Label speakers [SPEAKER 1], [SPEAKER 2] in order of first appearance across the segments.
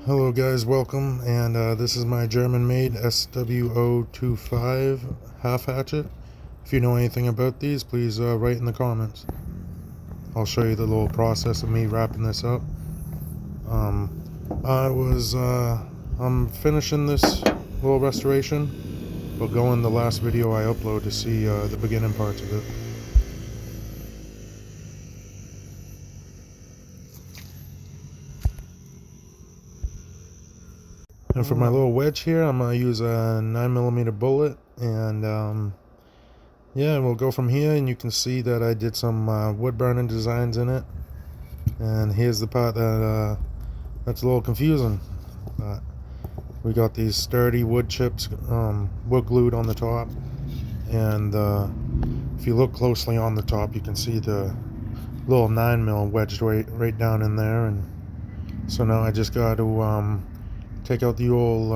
[SPEAKER 1] Hello guys, welcome, and this is my German-made SW025 half hatchet. If you know anything about these, please write in the comments. I'll show you the little process of me wrapping this up. I'm finishing this little restoration, but go in the last video I upload to see the beginning parts of it. And for my little wedge here, I'm going to use a 9mm bullet, and yeah, we'll go from here, and you can see that I did some wood burning designs in it. And here's the part that that's a little confusing. But we got these sturdy wood chips, wood glued on the top, and if you look closely on the top, you can see the little 9mm wedged right down in there. And so now I just got to take out the old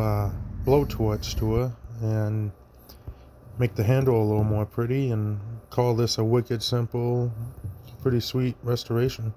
[SPEAKER 1] blowtorch tool and make the handle a little more pretty, and call this a wicked simple, pretty sweet restoration.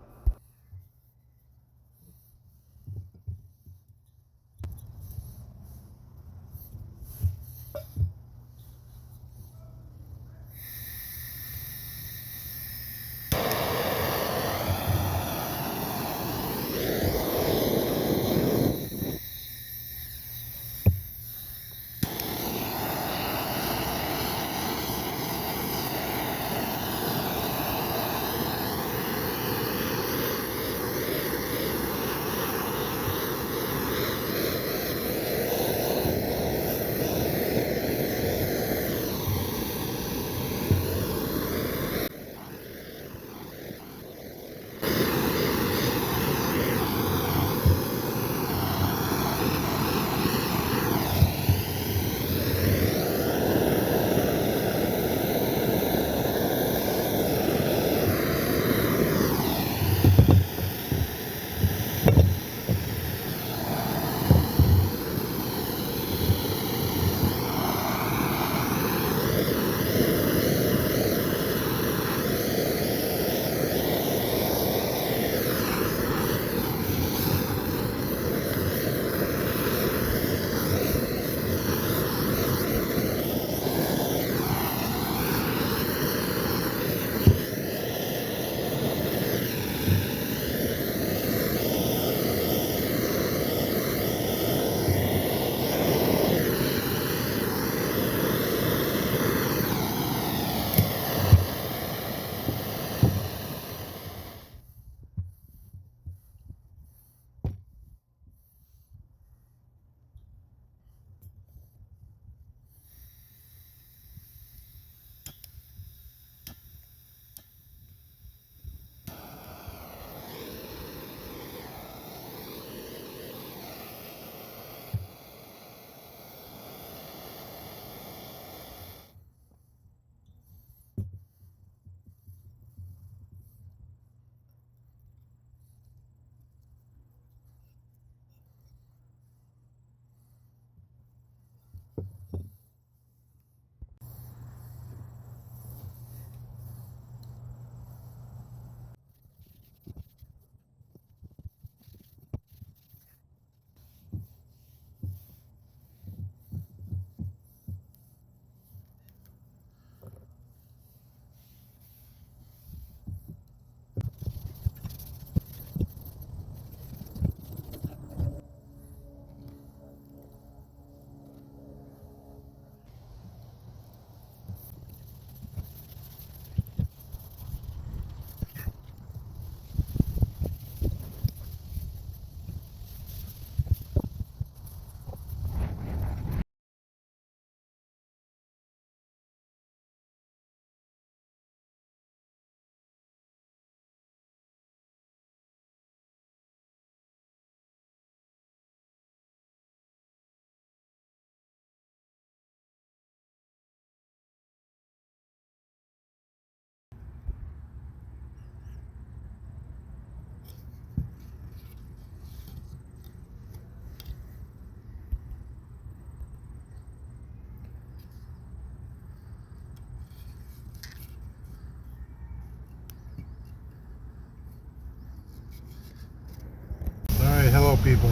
[SPEAKER 1] Alright, hello people.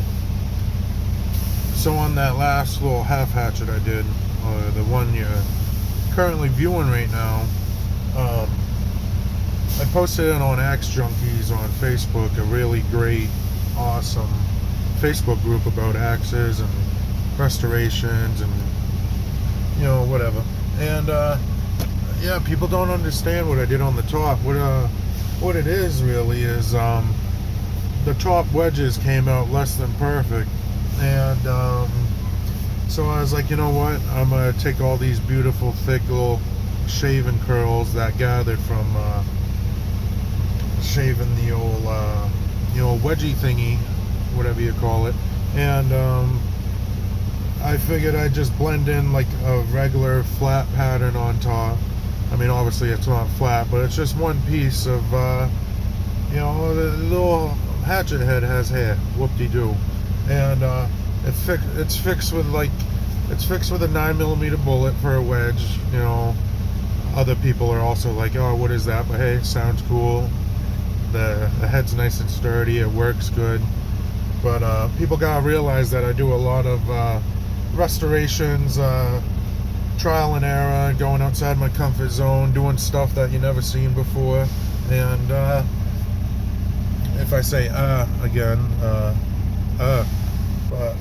[SPEAKER 1] So on that last little half hatchet I did, the one you're currently viewing right now, I posted it on Axe Junkies on Facebook, a really great, awesome Facebook group about axes and restorations and, you know, whatever. And yeah, people don't understand what I did on the top. What it is really is the top wedges came out less than perfect, and so I was like, you know what, I'm gonna take all these beautiful thick little shaven curls that gathered from shaving the old wedgie thingy, whatever you call it, and I figured I'd just blend in like a regular flat pattern on top. I mean, obviously it's not flat, but it's just one piece of you know, the little hatchet head has hair, whoop-de-doo, and it's fixed with a 9mm bullet for a wedge. You know, other people are also like, oh, what is that? But hey, sounds cool. The head's nice and sturdy, it works good. But people gotta realize that I do a lot of restorations, trial and error, going outside my comfort zone, doing stuff that you never seen before. And if I say again, but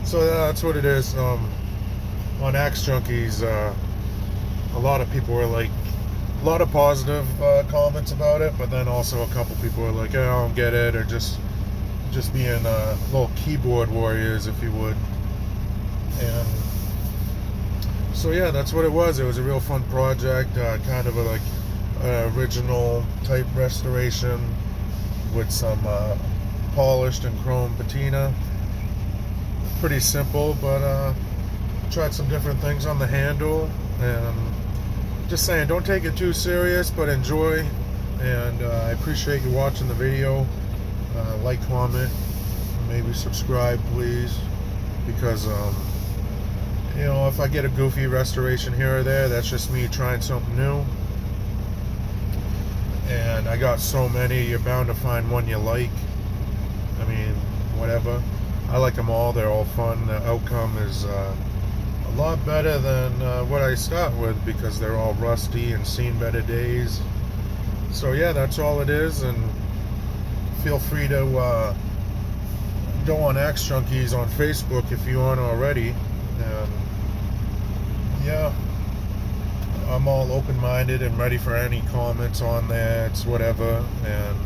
[SPEAKER 1] so that's what it is. On Axe Junkies, a lot of people were like, a lot of positive comments about it, but then also a couple people were like, I don't get it, or just being little keyboard warriors, if you would. And so yeah, that's what it was. It was a real fun project, kind of a like original type restoration with some polished and chrome patina. Pretty simple, but tried some different things on the handle, and just saying, don't take it too serious, but enjoy. And I appreciate you watching the video. Like, comment, maybe subscribe, please, because you know, if I get a goofy restoration here or there, that's just me trying something new. And I got so many, you're bound to find one you like. I mean, whatever. I like them all. They're all fun. The outcome is a lot better than what I start with, because they're all rusty and seen better days. So yeah, that's all it is. And feel free to go on Axe Junkies on Facebook if you aren't already. And yeah, I'm all open-minded and ready for any comments on there. It's whatever. And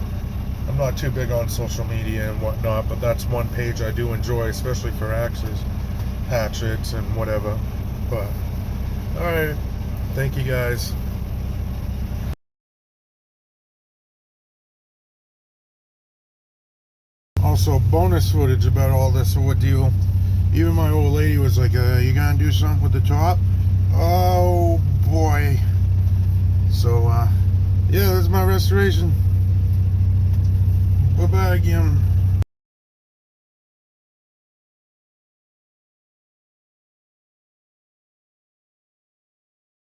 [SPEAKER 1] I'm not too big on social media and whatnot, but that's one page I do enjoy, especially for axes, hatchets, and whatever. But alright, thank you guys. Also, bonus footage about all this ordeal. Even my old lady was like, you gonna do something with the top? Oh boy. So yeah, that's my restoration. Bye bye again.